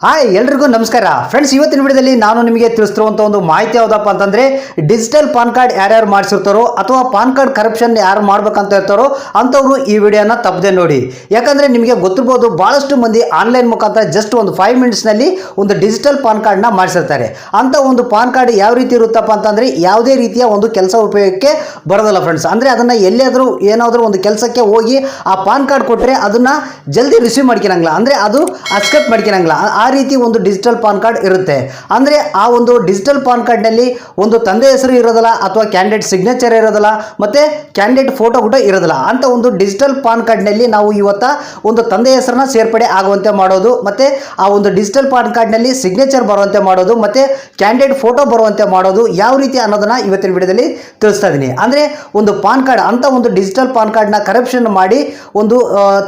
Hi ಎಲ್ರಿಗೂ ನಮಸ್ಕಾರ friends, ಇವತ್ತಿನ ವಿಡಿಯೋದಲ್ಲಿ ನಾನು ನಿಮಗೆ ತಿಳಿಸ್ತಿರುವಂಥ ಒಂದು ಮಾಹಿತಿ ಯಾವುದಪ್ಪ ಅಂತಂದರೆ ಡಿಜಿಟಲ್ ಪಾನ್ ಕಾರ್ಡ್ ಯಾರ್ಯಾರು ಮಾಡಿಸಿರ್ತಾರೋ ಅಥವಾ ಪಾನ್ ಕಾರ್ಡ್ ಕರಪ್ಷನ್ ಯಾರು ಮಾಡ್ಬೇಕಂತ ಇರ್ತಾರೋ ಅಂಥವ್ರು ಈ ವಿಡಿಯೋನ ತಪ್ಪದೆ ನೋಡಿ. ಯಾಕಂದರೆ ನಿಮಗೆ ಗೊತ್ತಿರ್ಬೋದು, ಭಾಳಷ್ಟು ಮಂದಿ ಆನ್ಲೈನ್ ಮುಖಾಂತರ ಜಸ್ಟ್ ಒಂದು 5 ಮಿನಿಟ್ಸ್ನಲ್ಲಿ ಒಂದು ಡಿಜಿಟಲ್ ಪಾನ್ ಕಾರ್ಡ್ನ ಮಾಡಿಸಿರ್ತಾರೆ. ಅಂಥ ಒಂದು ಪಾನ್ ಕಾರ್ಡ್ ಯಾವ ರೀತಿ ಇರುತ್ತಪ್ಪ ಅಂತಂದರೆ ಯಾವುದೇ ರೀತಿಯ ಒಂದು ಕೆಲಸ ಉಪಯೋಗಕ್ಕೆ ಬರೋದಿಲ್ಲ ಫ್ರೆಂಡ್ಸ್. ಅಂದರೆ ಅದನ್ನು ಎಲ್ಲಿಯಾದರೂ ಏನಾದರೂ ಒಂದು ಕೆಲಸಕ್ಕೆ ಹೋಗಿ ಆ ಪಾನ್ ಕಾರ್ಡ್ ಕೊಟ್ಟರೆ ಅದನ್ನು ಜಲ್ದಿ ರಿಸೀವ್ ಮಾಡ್ಕೊಳಂಗಿಲ್ಲ, ಅಂದರೆ ಅದು ಅಕ್ಸೆಪ್ಟ್ ಮಾಡ್ಕೊಳಂಗಿಲ್ಲ. ಆ ರೀತಿ ಒಂದು ಡಿಜಿಟಲ್ ಪಾನ್ ಕಾರ್ಡ್ ಇರುತ್ತೆ. ಅಂದರೆ ಆ ಒಂದು ಡಿಜಿಟಲ್ ಪಾನ್ ಕಾರ್ಡ್ನಲ್ಲಿ ಒಂದು ತಂದೆ ಹೆಸರು ಇರೋದಿಲ್ಲ, ಅಥವಾ ಕ್ಯಾಂಡಿಡೇಟ್ ಸಿಗ್ನೇಚರ್ ಇರೋದಿಲ್ಲ, ಮತ್ತು ಕ್ಯಾಂಡಿಡೇಟ್ ಫೋಟೋ ಕೂಡ ಇರೋದಿಲ್ಲ. ಅಂತ ಒಂದು ಡಿಜಿಟಲ್ ಪಾನ್ ಕಾರ್ಡ್ನಲ್ಲಿ ನಾವು ಇವತ್ತು ಒಂದು ತಂದೆ ಹೆಸರನ್ನ ಸೇರ್ಪಡೆ ಆಗುವಂತೆ ಮಾಡೋದು, ಮತ್ತು ಆ ಒಂದು ಡಿಜಿಟಲ್ ಪಾನ್ ಕಾರ್ಡ್ನಲ್ಲಿ ಸಿಗ್ನೇಚರ್ ಬರುವಂತೆ ಮಾಡೋದು, ಮತ್ತು ಕ್ಯಾಂಡಿಡೇಟ್ ಫೋಟೋ ಬರುವಂತೆ ಮಾಡೋದು ಯಾವ ರೀತಿ ಅನ್ನೋದನ್ನ ಇವತ್ತಿನ ವಿಡಿಯೋದಲ್ಲಿ ತಿಳಿಸ್ತಾ ಇದ್ದೀನಿ. ಅಂದರೆ ಒಂದು ಪಾನ್ ಕಾರ್ಡ್ ಅಂತ ಒಂದು ಡಿಜಿಟಲ್ ಪಾನ್ ಕಾರ್ಡ್ನ ಕರಪ್ಷನ್ ಮಾಡಿ ಒಂದು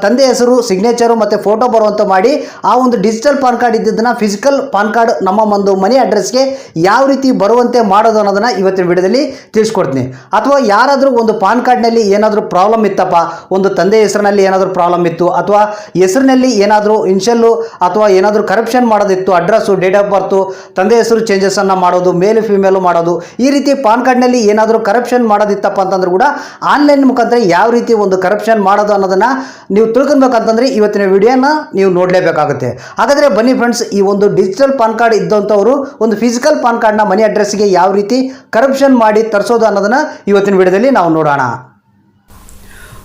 ತಂದೆ ಹೆಸರು ಸಿಗ್ನೇಚರು ಮತ್ತು ಫೋಟೋ ಬರುವಂತೆ ಮಾಡಿ ಆ ಒಂದು ಡಿಜಿಟಲ್ ಪಾನ್ ಕಾರ್ಡ್ ಇದ್ದದನ್ನ ಫಿಸಿಕಲ್ ಪಾನ್ ಕಾರ್ಡ್ ನಮ್ಮ ಒಂದು ಮನೆ ಅಡ್ರೆಸ್ಗೆ ಯಾವ ರೀತಿ ಬರುವಂತೆ ಮಾಡೋದು ಅನ್ನೋದನ್ನ ಇವತ್ತಿನ ವಿಡಿಯೋದಲ್ಲಿ ತಿಳಿಸ್ಕೊಡ್ತೀನಿ. ಅಥವಾ ಯಾರಾದರೂ ಒಂದು ಪಾನ್ ಕಾರ್ಡ್ನಲ್ಲಿ ಏನಾದರೂ ಪ್ರಾಬ್ಲಮ್ ಇತ್ತಪ್ಪ, ಒಂದು ತಂದೆ ಹೆಸರಿನಲ್ಲಿ ಏನಾದರೂ ಪ್ರಾಬ್ಲಮ್ ಇತ್ತು, ಅಥವಾ ಹೆಸರಿನಲ್ಲಿ ಏನಾದರೂ ಇನ್ಷಿಯಲ್ಲು ಅಥವಾ ಏನಾದರೂ ಕರಪ್ಷನ್ ಮಾಡೋದಿತ್ತು, ಅಡ್ರೆಸ್ಸು, ಡೇಟ್ ಆಫ್ ಬರ್ತು, ತಂದೆ ಹೆಸರು ಚೇಂಜಸನ್ನು ಮಾಡೋದು, ಮೇಲು ಫಿಮೇಲು ಮಾಡೋದು, ಈ ರೀತಿ ಪಾನ್ ಕಾರ್ಡ್ನಲ್ಲಿ ಏನಾದರೂ ಕರಪ್ಷನ್ ಮಾಡೋದಿತ್ತಪ್ಪ ಅಂತಂದ್ರೂ ಕೂಡ ಆನ್ಲೈನ್ ಮುಖಾಂತರ ಯಾವ ರೀತಿ ಒಂದು ಕರಪ್ಷನ್ ಮಾಡೋದು ಅನ್ನೋದನ್ನು ನೀವು ತಿಳ್ಕೊಬೇಕಂತಂದರೆ ಇವತ್ತಿನ ವಿಡಿಯೋನ ನೀವು ನೋಡಲೇಬೇಕಾಗುತ್ತೆ. ಹಾಗಾದರೆ ಬನ್ನಿ ಫ್ರೆಂಡ್ಸ್, ಈ ಒಂದು ಡಿಜಿಟಲ್ ಪಾನ್ ಕಾರ್ಡ್ ಇದ್ದಂಥವರು ಒಂದು ಫಿಸಿಕಲ್ ಪಾನ್ ಕಾರ್ಡ್ನ ಮನೆ ಅಡ್ರೆಸ್ಗೆ ಯಾವ ರೀತಿ ಕರಪ್ಷನ್ ಮಾಡಿ ತರಿಸೋದು ಅನ್ನೋದನ್ನು ಇವತ್ತಿನ ವಿಡಿಯೋದಲ್ಲಿ ನಾವು ನೋಡೋಣ.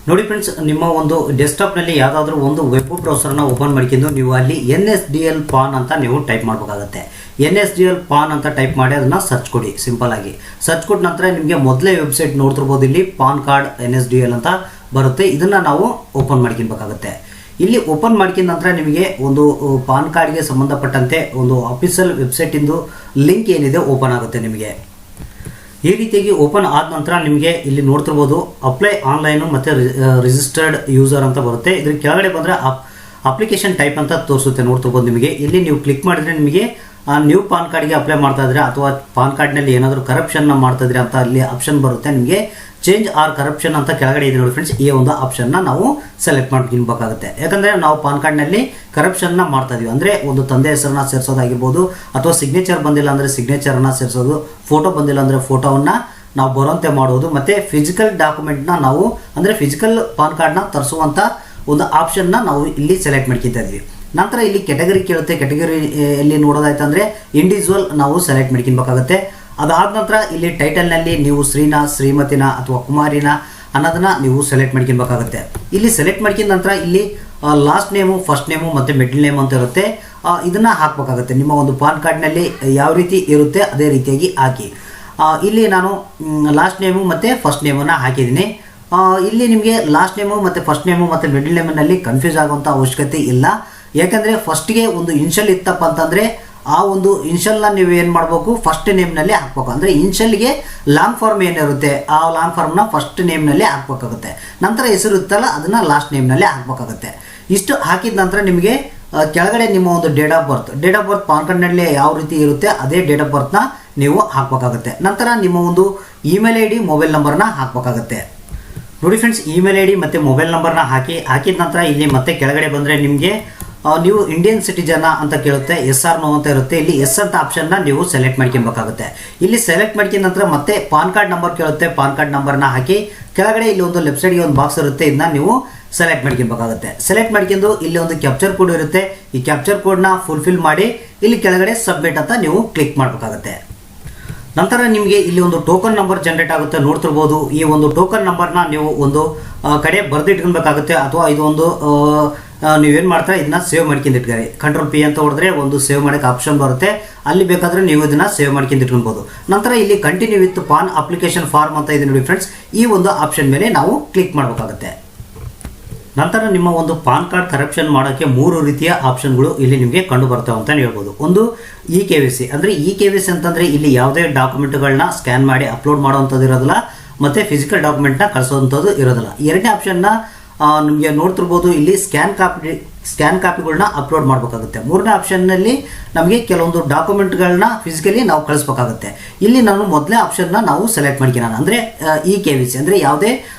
ನೋಡಿ ಫ್ರೆಂಡ್ಸ್, ನಿಮ್ಮ ಒಂದು ಡೆಸ್ಕ್ಟಾಪ್ನಲ್ಲಿ ಯಾವುದಾದ್ರೂ ಒಂದು ವೆಬ್ ಬ್ರೌಸರ್ನ ಓಪನ್ ಮಾಡ್ಕೊಂಡು ನೀವು ಅಲ್ಲಿ NSDL ಪಾನ್ ಅಂತ ನೀವು ಟೈಪ್ ಮಾಡಬೇಕಾಗುತ್ತೆ. NSDL ಪಾನ್ ಅಂತ ಟೈಪ್ ಮಾಡಿ ಅದನ್ನು ಸರ್ಚ್ ಕೊಡಿ. ಸಿಂಪಲ್ ಆಗಿ ಸರ್ಚ್ ಕೊಟ್ಟ ನಂತರ ನಿಮಗೆ ಮೊದಲೇ ವೆಬ್ಸೈಟ್ ನೋಡ್ತಿರ್ಬೋದು, ಇಲ್ಲಿ ಪಾನ್ ಕಾರ್ಡ್ NSDL ಅಂತ ಬರುತ್ತೆ. ಇದನ್ನು ನಾವು ಓಪನ್ ಮಾಡ್ಕೊಬೇಕಾಗುತ್ತೆ. ಇಲ್ಲಿ ಓಪನ್ ಮಾಡ್ಕೊಂಡ ನಂತರ ನಿಮಗೆ ಒಂದು ಪಾನ್ ಕಾರ್ಡ್ಗೆ ಸಂಬಂಧಪಟ್ಟಂತೆ ಒಂದು ಅಫಿಷಿಯಲ್ ವೆಬ್ಸೈಟಿಂದು ಲಿಂಕ್ ಏನಿದೆ ಓಪನ್ ಆಗುತ್ತೆ. ನಿಮಗೆ ಈ ರೀತಿಯಾಗಿ ಓಪನ್ ಆದ ನಂತರ ನಿಮಗೆ ಇಲ್ಲಿ ನೋಡ್ತಿರ್ಬೋದು ಅಪ್ಲೈ ಆನ್ಲೈನು ಮತ್ತು ರಿಜಿಸ್ಟರ್ಡ್ ಯೂಸರ್ ಅಂತ ಬರುತ್ತೆ. ಇದ್ರ ಕೆಳಗಡೆ ಬಂದರೆ ಅಪ್ಲಿಕೇಶನ್ ಟೈಪ್ ಅಂತ ತೋರಿಸುತ್ತೆ. ನೋಡ್ತಿರ್ಬೋದು ನಿಮಗೆ ಇಲ್ಲಿ ನೀವು ಕ್ಲಿಕ್ ಮಾಡಿದ್ರೆ ನಿಮಗೆ ನ್ಯೂ ಪಾನ್ ಕಾರ್ಡ್ಗೆ ಅಪ್ಲೈ ಮಾಡ್ತಾ ಇದ್ರೆ ಅಥವಾ ಪಾನ್ ಕಾರ್ಡ್ನಲ್ಲಿ ಏನಾದರೂ ಕರಪ್ಷನ್ನ ಮಾಡ್ತಾ ಇದ್ರೆ ಅಂತ ಅಲ್ಲಿ ಆಪ್ಷನ್ ಬರುತ್ತೆ. ನಿಮಗೆ ಚೇಂಜ್ ಆರ್ ಕರಪ್ಷನ್ ಅಂತ ಕೆಳಗಡೆ ಇದೆ ನೋಡಿ ಫ್ರೆಂಡ್ಸ್, ಈ ಒಂದು ಆಪ್ಷನ್ನ ನಾವು ಸೆಲೆಕ್ಟ್ ಮಾಡ್ಕೊಬೇಕಾಗುತ್ತೆ. ಯಾಕಂದರೆ ನಾವು ಪಾನ್ ಕಾರ್ಡ್ನಲ್ಲಿ ಕರಪ್ಷನ್ನ ಮಾಡ್ತಾ ಇದೀವಿ, ಅಂದರೆ ಒಂದು ತಂದೆ ಹೆಸರನ್ನ ಸೇರಿಸೋದಾಗಿರ್ಬೋದು, ಅಥವಾ ಸಿಗ್ನೇಚರ್ ಬಂದಿಲ್ಲ ಅಂದರೆ ಸಿಗ್ನೇಚರನ್ನು ಸೇರಿಸೋದು, ಫೋಟೋ ಬಂದಿಲ್ಲ ಅಂದರೆ ಫೋಟೋವನ್ನು ನಾವು ಬರೋಂತೆ ಮಾಡೋದು, ಮತ್ತು ಫಿಸಿಕಲ್ ಡಾಕ್ಯುಮೆಂಟ್ನ ನಾವು ಅಂದರೆ ಫಿಸಿಕಲ್ ಪಾನ್ ಕಾರ್ಡ್ನ ತರಿಸುವಂಥ ಒಂದು ಆಪ್ಷನ್ನ ನಾವು ಇಲ್ಲಿ ಸೆಲೆಕ್ಟ್ ಮಾಡ್ಕೊತಾ ಇದ್ವಿ. ನಂತರ ಇಲ್ಲಿ ಕೆಟಗರಿ ಕೇಳುತ್ತೆ. ಕೆಟಗರಿಯಲ್ಲಿ ನೋಡೋದಾಯ್ತು ಅಂದರೆ ಇಂಡಿವಿಜುವಲ್ ನಾವು ಸೆಲೆಕ್ಟ್ ಮಾಡ್ಕೊಬೇಕಾಗುತ್ತೆ. ಅದಾದ ನಂತರ ಇಲ್ಲಿ ಟೈಟಲ್ನಲ್ಲಿ ನೀವು ಶ್ರೀನ, ಶ್ರೀಮತಿನ ಅಥವಾ ಕುಮಾರಿನ ಅನ್ನೋದನ್ನ ನೀವು ಸೆಲೆಕ್ಟ್ ಮಾಡ್ಕೊಬೇಕಾಗುತ್ತೆ. ಇಲ್ಲಿ ಸೆಲೆಕ್ಟ್ ಮಾಡ್ಕೊಂಡ ನಂತರ ಇಲ್ಲಿ ಲಾಸ್ಟ್ ನೇಮು, ಫಸ್ಟ್ ನೇಮು ಮತ್ತು ಮಿಡ್ಲ್ ನೇಮ್ ಅಂತ ಇರುತ್ತೆ. ಇದನ್ನು ಹಾಕಬೇಕಾಗುತ್ತೆ. ನಿಮ್ಮ ಒಂದು ಪಾನ್ ಕಾರ್ಡ್ನಲ್ಲಿ ಯಾವ ರೀತಿ ಇರುತ್ತೆ ಅದೇ ರೀತಿಯಾಗಿ ಹಾಕಿ. ಇಲ್ಲಿ ನಾನು ಲಾಸ್ಟ್ ನೇಮು ಮತ್ತು ಫಸ್ಟ್ ನೇಮನ್ನು ಹಾಕಿದ್ದೀನಿ. ಇಲ್ಲಿ ನಿಮಗೆ ಲಾಸ್ಟ್ ನೇಮು ಮತ್ತು ಫಸ್ಟ್ ನೇಮು ಮತ್ತು ಮಿಡ್ಲ್ ನೇಮಿನಲ್ಲಿ ಕನ್ಫ್ಯೂಸ್ ಆಗುವಂಥ ಅವಶ್ಯಕತೆ ಇಲ್ಲ. ಯಾಕಂದರೆ ಫಸ್ಟ್ಗೆ ಒಂದು ಇನ್ಷಿಯಲ್ ಇತ್ತಪ್ಪ ಅಂತಂದರೆ ಆ ಒಂದು ಇನ್ಷಿಯಲ್ನ ನೀವು ಏನು ಮಾಡಬೇಕು, ಫಸ್ಟ್ ನೇಮ್ನಲ್ಲಿ ಹಾಕಬೇಕು. ಅಂದರೆ ಇನ್ಷಿಯಲ್ಗೆ ಲಾಂಗ್ ಫಾರ್ಮ್ ಏನಿರುತ್ತೆ ಆ ಲಾಂಗ್ ಫಾರ್ಮ್ನ ಫಸ್ಟ್ ನೇಮ್ನಲ್ಲಿ ಹಾಕಬೇಕಾಗುತ್ತೆ. ನಂತರ ಹೆಸರು ಇರುತ್ತಲ್ಲ ಅದನ್ನು ಲಾಸ್ಟ್ ನೇಮ್ನಲ್ಲಿ ಹಾಕಬೇಕಾಗುತ್ತೆ. ಇಷ್ಟು ಹಾಕಿದ ನಂತರ ನಿಮಗೆ ಕೆಳಗಡೆ ನಿಮ್ಮ ಒಂದು ಡೇಟ್ ಆಫ್ ಬರ್ತ್ ಪಾನ್ ಕಾರ್ಡ್ನಲ್ಲಿ ಯಾವ ರೀತಿ ಇರುತ್ತೆ ಅದೇ ಡೇಟ್ ಆಫ್ ಬರ್ತ್ನ ನೀವು ಹಾಕಬೇಕಾಗುತ್ತೆ. ನಂತರ ನಿಮ್ಮ ಒಂದು ಇಮೇಲ್ ID, ಮೊಬೈಲ್ ನಂಬರ್ನ ಹಾಕಬೇಕಾಗುತ್ತೆ. ನೋಡಿ ಫ್ರೆಂಡ್ಸ್, ಇಮೇಲ್ ID ಮತ್ತು ಮೊಬೈಲ್ ನಂಬರ್ನ ಹಾಕಿದ ನಂತರ ಇಲ್ಲಿ ಮತ್ತೆ ಕೆಳಗಡೆ ಬಂದರೆ ನಿಮಗೆ ನೀವು ಇಂಡಿಯನ್ ಸಿಟಿಜನ್ ಅಂತ ಕೇಳುತ್ತೆ, ಎಸ್ ಆರ್ ನೋ ಅಂತ ಇರುತ್ತೆ. ಇಲ್ಲಿ ಎಸ್ ಅಂತ ಆಪ್ಷನ್ನ ನೀವು ಸೆಲೆಕ್ಟ್ ಮಾಡ್ಕೊಬೇಕಾಗುತ್ತೆ. ಇಲ್ಲಿ ಸೆಲೆಕ್ಟ್ ಮಾಡ್ಕೊಂಡ ನಂತರ ಮತ್ತೆ ಪಾನ್ ಕಾರ್ಡ್ ನಂಬರ್ ಕೇಳುತ್ತೆ, ಪಾನ್ ಕಾರ್ಡ್ ನಂಬರ್ನ ಹಾಕಿ ಕೆಳಗಡೆ ಇಲ್ಲಿ ಒಂದು ಲೆಫ್ಟ್ ಸೈಡ್ಗೆ ಒಂದು ಬಾಕ್ಸ್ ಇರುತ್ತೆ, ಇದನ್ನ ನೀವು ಸೆಲೆಕ್ಟ್ ಮಾಡ್ಕೊಬೇಕಾಗುತ್ತೆ. ಸೆಲೆಕ್ಟ್ ಮಾಡ್ಕೊಂಡು ಇಲ್ಲಿ ಒಂದು ಕ್ಯಾಪ್ಚರ್ ಕೋಡ್ ಇರುತ್ತೆ, ಈ ಕ್ಯಾಪ್ಚರ್ ಕೋಡ್ನ ಫುಲ್ಫಿಲ್ ಮಾಡಿ ಇಲ್ಲಿ ಕೆಳಗಡೆ ಸಬ್ಮಿಟ್ ಅಂತ ನೀವು ಕ್ಲಿಕ್ ಮಾಡಬೇಕಾಗುತ್ತೆ. ನಂತರ ನಿಮಗೆ ಇಲ್ಲಿ ಒಂದು ಟೋಕನ್ ನಂಬರ್ ಜನರೇಟ್ ಆಗುತ್ತೆ. ನೋಡ್ತಿರ್ಬೋದು, ಈ ಒಂದು ಟೋಕನ್ ನಂಬರ್ನ ನೀವು ಒಂದು ಕಡೆ ಬರೆದಿಟ್ಕೊಬೇಕಾಗುತ್ತೆ. ಅಥವಾ ಇದು ಒಂದು ನೀವೇನು ಮಾಡ್ತಾರೆ ಇದನ್ನ ಸೇವ್ ಮಾಡ್ಕೊಂಡಿಟ್ಕೊಳ್ಳಿ. Ctrl+P ಅಂತ ಹೊಡೆದ್ರೆ ಒಂದು ಸೇವ್ ಮಾಡೋಕ್ಕೆ ಆಪ್ಷನ್ ಬರುತ್ತೆ, ಅಲ್ಲಿ ಬೇಕಾದರೆ ನೀವು ಇದನ್ನು ಸೇವ್ ಮಾಡ್ಕೊಂಡಿಟ್ಕೊಳ್ಬೋದು. ನಂತರ ಇಲ್ಲಿ continue with PAN application form ಅಂತ ಇದೆ ನೋಡಿ ಫ್ರೆಂಡ್ಸ್, ಈ ಒಂದು ಆಪ್ಷನ್ ಮೇಲೆ ನಾವು ಕ್ಲಿಕ್ ಮಾಡಬೇಕಾಗುತ್ತೆ. ನಂತರ ನಿಮ್ಮ ಒಂದು ಪಾನ್ ಕಾರ್ಡ್ ಕರಪ್ಷನ್ ಮಾಡೋಕ್ಕೆ 3 ರೀತಿಯ ಆಪ್ಷನ್ಗಳು ಇಲ್ಲಿ ನಿಮಗೆ ಕಂಡು ಬರ್ತವೆ ಅಂತ ಹೇಳ್ಬೋದು. ಒಂದು KYC, ಅಂದರೆ KYC ಅಂತಂದರೆ ಇಲ್ಲಿ ಯಾವುದೇ ಡಾಕ್ಯುಮೆಂಟ್ಗಳನ್ನ ಸ್ಕ್ಯಾನ್ ಮಾಡಿ ಅಪ್ಲೋಡ್ ಮಾಡೋವಂಥದ್ದು ಇರೋದಿಲ್ಲ, ಮತ್ತು ಫಿಸಿಕಲ್ ಡಾಕ್ಯುಮೆಂಟ್ನ ಕಳಿಸೋವಂಥದ್ದು ಇರೋದಿಲ್ಲ. ಎರಡನೇ ಆಪ್ಷನ್ನ ನಿಮಗೆ ನೋಡ್ತಿರ್ಬೋದು, ಇಲ್ಲಿ ಸ್ಕ್ಯಾನ್ ಕಾಪಿಗಳನ್ನ ಅಪ್ಲೋಡ್ ಮಾಡಬೇಕಾಗುತ್ತೆ. ಮೂರನೇ ಆಪ್ಷನ್ನಲ್ಲಿ ನಮಗೆ ಕೆಲವೊಂದು ಡಾಕ್ಯುಮೆಂಟ್ಗಳನ್ನ ಫಿಸಿಕಲಿ ನಾವು ಕಳಿಸ್ಬೇಕಾಗುತ್ತೆ. ಇಲ್ಲಿ ನಾನು ಮೊದಲನೇ ಆಪ್ಷನ್ನ ನಾವು ಸೆಲೆಕ್ಟ್ ಮಾಡ್ಕೊಳ್ಳೋಣ, ಅಂದರೆ KYC ಅಂದರೆ ಯಾವುದೇ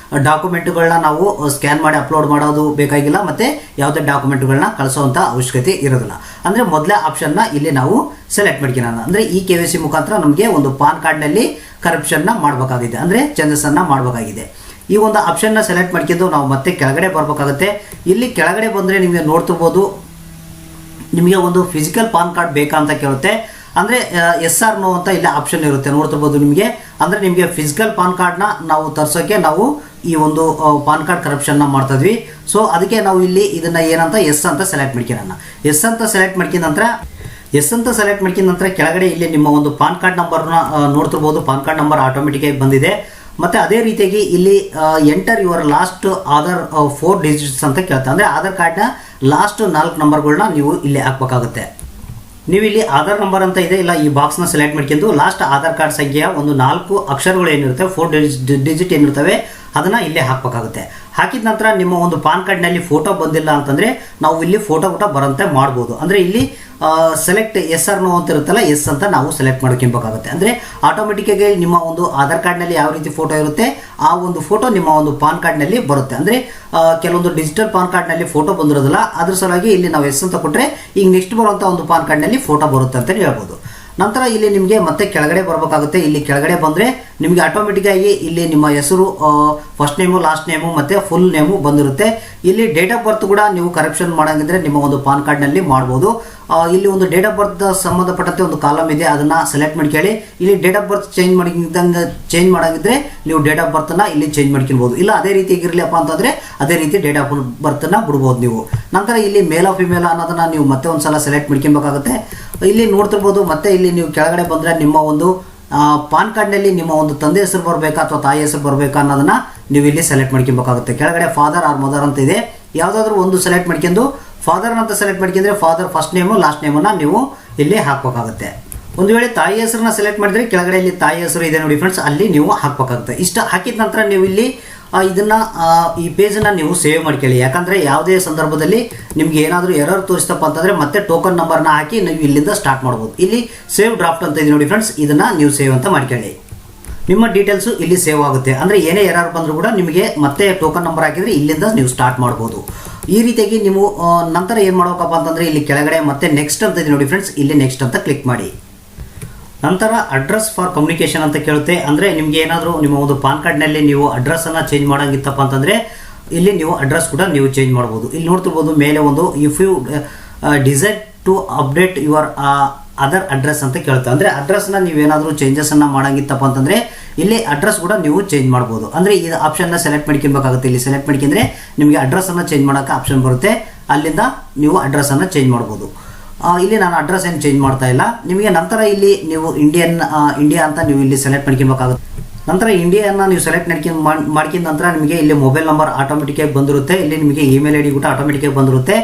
ಡಾಕ್ಯುಮೆಂಟ್ಗಳನ್ನ ನಾವು ಸ್ಕ್ಯಾನ್ ಮಾಡಿ ಅಪ್ಲೋಡ್ ಮಾಡೋದು ಬೇಕಾಗಿಲ್ಲ, ಮತ್ತು ಯಾವುದೇ ಡಾಕ್ಯುಮೆಂಟ್ಗಳನ್ನ ಕಳಿಸೋವಂಥ ಅವಶ್ಯಕತೆ ಇರೋದಿಲ್ಲ. ಅಂದರೆ ಮೊದಲೇ ಆಪ್ಷನ್ನ ಇಲ್ಲಿ ನಾವು ಸೆಲೆಕ್ಟ್ ಮಾಡ್ಕೊಳ್ಳೋಣ. ಅಂದರೆ KYC ಮುಖಾಂತರ ನಮಗೆ ಒಂದು ಪಾನ್ ಕಾರ್ಡ್ನಲ್ಲಿ ಕರಪ್ಷನ್ನ ಮಾಡಬೇಕಾಗಿದೆ, ಅಂದರೆ ಚೇಂಜಸನ್ನು ಮಾಡಬೇಕಾಗಿದೆ. ಈ ಒಂದು ಆಪ್ಷನ್ನ ಸೆಲೆಕ್ಟ್ ಮಾಡ್ಕೊಂಡು ನಾವು ಮತ್ತೆ ಕೆಳಗಡೆ ಬರಬೇಕಾಗುತ್ತೆ. ಇಲ್ಲಿ ಕೆಳಗಡೆ ಬಂದರೆ ನಿಮಗೆ ನೋಡ್ತಿರ್ಬೋದು, ನಿಮಗೆ ಒಂದು ಫಿಸಿಕಲ್ ಪಾನ್ ಕಾರ್ಡ್ ಬೇಕಾ ಅಂತ ಕೇಳುತ್ತೆ. ಅಂದರೆ SR ನೋ ಅಂತ ಇಲ್ಲಿ ಆಪ್ಷನ್ ಇರುತ್ತೆ, ನೋಡ್ತಿರ್ಬೋದು ನಿಮಗೆ. ಅಂದರೆ ನಿಮಗೆ ಫಿಸಿಕಲ್ ಪಾನ್ ಕಾರ್ಡ್ನ ನಾವು ತರಿಸೋಕ್ಕೆ ನಾವು ಈ ಒಂದು ಪಾನ್ ಕಾರ್ಡ್ ಕರಪ್ಷನ್ನ ಮಾಡ್ತಾ ಇದ್ವಿ. ಸೊ ಅದಕ್ಕೆ ನಾವು ಇಲ್ಲಿ ಇದನ್ನು ಏನಂತ ಎಸ್ ಅಂತ ಸೆಲೆಕ್ಟ್ ಮಾಡ್ಕೊಳ್ಳೋಣ. ಎಸ್ ಅಂತ ಸೆಲೆಕ್ಟ್ ಮಾಡ್ಕೊಂಡ ನಂತರ ಕೆಳಗಡೆ ಇಲ್ಲಿ ನಿಮ್ಮ ಒಂದು ಪಾನ್ ಕಾರ್ಡ್ ನಂಬರ್ನ ನೋಡ್ತಿರ್ಬೋದು. ಪಾನ್ ಕಾರ್ಡ್ ನಂಬರ್ ಆಟೋಮೆಟಿಕಾಗಿ ಬಂದಿದೆ. ಮತ್ತು ಅದೇ ರೀತಿಯಾಗಿ ಇಲ್ಲಿ enter your last Aadhaar 4 digits ಅಂತ ಕೇಳ್ತಾ, ಅಂದರೆ ಆಧಾರ್ ಕಾರ್ಡ್ನ ಲಾಸ್ಟ್ 4 ನಂಬರ್ಗಳನ್ನ ನೀವು ಇಲ್ಲಿ ಹಾಕಬೇಕಾಗುತ್ತೆ. ನೀವು ಇಲ್ಲಿ ಆಧಾರ್ ನಂಬರ್ ಅಂತ ಇದೆ ಇಲ್ಲ, ಈ ಬಾಕ್ಸ್ನ ಸೆಲೆಕ್ಟ್ ಮಾಡ್ಕೊಂಡು ಲಾಸ್ಟ್ ಆಧಾರ್ ಕಾರ್ಡ್ ಸಂಖ್ಯೆಯ ಒಂದು 4 ಅಕ್ಷರಗಳು ಏನಿರುತ್ತೆ, 4 ಡಿಜಿಟ್ ಏನಿರ್ತವೆ ಅದನ್ನು ಇಲ್ಲೇ ಹಾಕಬೇಕಾಗುತ್ತೆ. ಹಾಕಿದ ನಂತರ ನಿಮ್ಮ ಒಂದು ಪಾನ್ ಕಾರ್ಡ್ನಲ್ಲಿ ಫೋಟೋ ಬಂದಿಲ್ಲ ಅಂತಂದರೆ ನಾವು ಇಲ್ಲಿ ಫೋಟೋ ಕೂಡ ಬರೋಂತೆ ಮಾಡ್ಬೋದು. ಅಂದರೆ ಇಲ್ಲಿ ಸೆಲೆಕ್ಟ್ SR ನೋ ಅಂತ ಇರುತ್ತಲ್ಲ, ಎಸ್ ಅಂತ ನಾವು ಸೆಲೆಕ್ಟ್ ಮಾಡ್ಕೊಬೇಕಾಗುತ್ತೆ. ಅಂದರೆ ಆಟೋಮೆಟಿಕ್ಕಾಗಿ ನಿಮ್ಮ ಒಂದು ಆಧಾರ್ ಕಾರ್ಡ್ನಲ್ಲಿ ಯಾವ ರೀತಿ ಫೋಟೋ ಇರುತ್ತೆ ಆ ಒಂದು ಫೋಟೋ ನಿಮ್ಮ ಒಂದು ಪಾನ್ ಕಾರ್ಡ್ನಲ್ಲಿ ಬರುತ್ತೆ. ಅಂದರೆ ಕೆಲವೊಂದು ಡಿಜಿಟಲ್ ಪಾನ್ ಕಾರ್ಡ್ನಲ್ಲಿ ಫೋಟೋ ಬಂದಿರೋದಿಲ್ಲ, ಅದ್ರ ಸಲುವಾಗಿ ಇಲ್ಲಿ ನಾವು ಎಸ್ ಅಂತ ಕೊಟ್ಟರೆ ಈಗ ನೆಕ್ಸ್ಟ್ ಬರುವಂಥ ಒಂದು ಪಾನ್ ಕಾರ್ಡ್ನಲ್ಲಿ ಫೋಟೋ ಬರುತ್ತೆ ಅಂತ ಹೇಳ್ಬೋದು. ನಂತರ ಇಲ್ಲಿ ನಿಮಗೆ ಮತ್ತೆ ಕೆಳಗಡೆ ಬರಬೇಕಾಗುತ್ತೆ. ಇಲ್ಲಿ ಕೆಳಗಡೆ ಬಂದರೆ ನಿಮಗೆ ಆಟೋಮೆಟಿಕ್ಕಾಗಿ ಇಲ್ಲಿ ನಿಮ್ಮ ಹೆಸರು, ಫಸ್ಟ್ ನೇಮು, ಲಾಸ್ಟ್ ನೇಮು ಮತ್ತು ಫುಲ್ ನೇಮು ಬಂದಿರುತ್ತೆ. ಇಲ್ಲಿ ಡೇಟ್ ಆಫ್ ಬರ್ತ್ ಕೂಡ ನೀವು ಕರೆಕ್ಷನ್ ಮಾಡೋಂಗಿದ್ರೆ ನಿಮ್ಮ ಒಂದು ಪಾನ್ ಕಾರ್ಡ್ನಲ್ಲಿ ಮಾಡ್ಬೋದು. ಇಲ್ಲಿ ಒಂದು ಡೇಟ್ ಆಫ್ ಬರ್ತ್ ಸಂಬಂಧಪಟ್ಟಂತೆ ಒಂದು ಕಾಲಮ್ ಇದೆ, ಅದನ್ನು ಸೆಲೆಕ್ಟ್ ಮಾಡ್ಕೊಳ್ಳಿ. ಇಲ್ಲಿ ಡೇಟ್ ಆಫ್ ಬರ್ತ್ ಚೇಂಜ್ ಮಾಡೋಂಗಿದ್ರೆ ನೀವು ಡೇಟ್ ಆಫ್ ಬರ್ತನ್ನ ಇಲ್ಲಿ ಚೇಂಜ್ ಮಾಡ್ಕೊಳ್ಬೋದು. ಇಲ್ಲ ಅದೇ ರೀತಿ ಇರಲಿಪ್ಪ ಅಂತಂದರೆ ಅದೇ ರೀತಿ ಡೇಟ್ ಆಫ್ ಬರ್ತನ್ನ ಬಿಡ್ಬೋದು ನೀವು. ನಂತರ ಇಲ್ಲಿ ಮೇಲ್ ಆಫ್ ಫಿಮೇಲ್ ಅನ್ನೋದನ್ನು ನೀವು ಮತ್ತೆ ಒಂದು ಸಲ ಸೆಲೆಕ್ಟ್ ಮಾಡ್ಕೊಬೇಕಾಗುತ್ತೆ. ಇಲ್ಲಿ ನೋಡ್ತಿರ್ಬೋದು. ಮತ್ತೆ ಇಲ್ಲಿ ನೀವು ಕೆಳಗಡೆ ಬಂದರೆ ನಿಮ್ಮ ಒಂದು ಪಾನ್ ಕಾರ್ಡ್ನಲ್ಲಿ ನಿಮ್ಮ ಒಂದು ತಂದೆ ಹೆಸರು ಬರಬೇಕಾ ಅಥವಾ ತಾಯಿ ಹೆಸರು ಬರಬೇಕಾ ಅನ್ನೋದನ್ನು ನೀವು ಇಲ್ಲಿ ಸೆಲೆಕ್ಟ್ ಮಾಡ್ಕೊಬೇಕಾಗುತ್ತೆ. ಕೆಳಗಡೆ ಫಾದರ್ ಆರ್ ಮದರ್ ಅಂತ ಇದೆ, ಯಾವುದಾದ್ರೂ ಒಂದು ಸೆಲೆಕ್ಟ್ ಮಾಡ್ಕೊಂಡು ಫಾದರ್ ಅಂತ ಸೆಲೆಕ್ಟ್ ಮಾಡ್ಕೊಂಡ್ರೆ ಫಾದರ್ ಫಸ್ಟ್ ನೇಮು ಲಾಸ್ಟ್ ನೇಮನ್ನು ನೀವು ಇಲ್ಲಿ ಹಾಕಬೇಕಾಗುತ್ತೆ. ಒಂದು ವೇಳೆ ತಾಯಿ ಹೆಸರನ್ನ ಸೆಲೆಕ್ಟ್ ಮಾಡಿದ್ರೆ ಕೆಳಗಡೆ ಇಲ್ಲಿ ತಾಯಿ ಹೆಸರು ಇದೆ ನೋಡಿ ಫ್ರೆಂಡ್ಸ್, ಅಲ್ಲಿ ನೀವು ಹಾಕಬೇಕಾಗುತ್ತೆ. ಇಷ್ಟು ಹಾಕಿದ ನಂತರ ನೀವು ಇಲ್ಲಿ ಇದನ್ನು ಈ ಪೇಜನ್ನು ನೀವು ಸೇವ್ ಮಾಡ್ಕೊಳ್ಳಿ. ಯಾಕಂದರೆ ಯಾವುದೇ ಸಂದರ್ಭದಲ್ಲಿ ನಿಮ್ಗೆ ಏನಾದರೂ ಎರರ್ ತೋರಿಸ್ತಪ್ಪ ಅಂತಂದರೆ ಮತ್ತೆ ಟೋಕನ್ ನಂಬರ್ನ ಹಾಕಿ ನೀವು ಇಲ್ಲಿಂದ ಸ್ಟಾರ್ಟ್ ಮಾಡ್ಬೋದು. ಇಲ್ಲಿ ಸೇವ್ ಡ್ರಾಫ್ಟ್ ಅಂತ ಇದೆ ನೋಡಿ ಫ್ರೆಂಡ್ಸ್, ಇದನ್ನು ನೀವು ಸೇವ್ ಅಂತ ಮಾಡ್ಕೊಳ್ಳಿ. ನಿಮ್ಮ ಡೀಟೇಲ್ಸು ಇಲ್ಲಿ ಸೇವ್ ಆಗುತ್ತೆ. ಅಂದರೆ ಏನೇ ಎರರ್ ಬಂದರೂ ಕೂಡ ನಿಮಗೆ ಮತ್ತೆ ಟೋಕನ್ ನಂಬರ್ ಹಾಕಿದರೆ ಇಲ್ಲಿಂದ ನೀವು ಸ್ಟಾರ್ಟ್ ಮಾಡ್ಬೋದು. ಈ ರೀತಿಯಾಗಿ ನೀವು ನಂತರ ಏನು ಮಾಡಬೇಕಪ್ಪ ಅಂತಂದರೆ ಇಲ್ಲಿ ಕೆಳಗಡೆ ಮತ್ತೆ ನೆಕ್ಸ್ಟ್ ಅಂತ ಇದೆ ನೋಡಿ ಫ್ರೆಂಡ್ಸ್, ಇಲ್ಲಿ ನೆಕ್ಸ್ಟ್ ಅಂತ ಕ್ಲಿಕ್ ಮಾಡಿ. ನಂತರ ಅಡ್ರೆಸ್ ಫಾರ್ ಕಮ್ಯುನಿಕೇಷನ್ ಅಂತ ಕೇಳುತ್ತೆ. ಅಂದರೆ ನಿಮಗೆ ಏನಾದರೂ ನಿಮ್ಮ ಒಂದು ಪಾನ್ ಕಾರ್ಡ್ನಲ್ಲಿ ನೀವು ಅಡ್ರೆಸ್ಸನ್ನು ಚೇಂಜ್ ಮಾಡೋಂಗಿತ್ತಪ್ಪ ಅಂತಂದರೆ ಇಲ್ಲಿ ನೀವು ಅಡ್ರೆಸ್ ಕೂಡ ನೀವು ಚೇಂಜ್ ಮಾಡ್ಬೋದು. ಇಲ್ಲಿ ನೋಡ್ತಿರ್ಬೋದು ಮೇಲೆ ಒಂದು if you desire to update your Aadhaar address ಅಂತ ಕೇಳುತ್ತೆ. ಅಂದರೆ ಅಡ್ರೆಸ್ನ ನೀವೇನಾದರೂ ಚೇಂಜಸನ್ನು ಮಾಡೋಂಗಿತ್ತಪ್ಪ ಅಂತಂದರೆ ಇಲ್ಲಿ ಅಡ್ರೆಸ್ ಕೂಡ ನೀವು ಚೇಂಜ್ ಮಾಡ್ಬೋದು. ಅಂದರೆ ಈ ಆಪ್ಷನ್ನ ಸೆಲೆಕ್ಟ್ ಮಾಡ್ಕೊಬೇಕಾಗುತ್ತೆ. ಇಲ್ಲಿ ಸೆಲೆಕ್ಟ್ ಮಾಡ್ಕೊಂಡ್ರೆ ನಿಮಗೆ ಅಡ್ರೆಸ್ಸನ್ನು ಚೇಂಜ್ ಮಾಡೋಕ್ಕೆ ಆಪ್ಷನ್ ಬರುತ್ತೆ, ಅಲ್ಲಿಂದ ನೀವು ಅಡ್ರೆಸ್ಸನ್ನು ಚೇಂಜ್ ಮಾಡ್ಬೋದು. ಇಲ್ಲಿ ನಾನು ಅಡ್ರೆಸ್ ಏನು ಚೇಂಜ್ ಮಾಡ್ತಾ ಇಲ್ಲ. ನಿಮಗೆ ನಂತರ ಇಲ್ಲಿ ನೀವು ಇಂಡಿಯಾ ಅಂತ ನೀವು ಇಲ್ಲಿ ಸೆಲೆಕ್ಟ್ ಮಾಡ್ಕೊಬೇಕಾಗುತ್ತೆ. ನಂತರ ಇಂಡಿಯಾನ ನೀವು ಸೆಲೆಕ್ಟ್ ಮಾಡ್ಕೊಂಡ ನಂತರ ನಿಮಗೆ ಇಲ್ಲಿ ಮೊಬೈಲ್ ನಂಬರ್ ಆಟೋಮೆಟಿಕಾಗಿ ಬಂದಿರುತ್ತೆ. ಇಲ್ಲಿ ನಿಮಗೆ ಇಮೇಲ್ ID ಕೂಡ ಆಟೋಮೆಟಿಕಾಗಿ ಬಂದಿರುತ್ತೆ.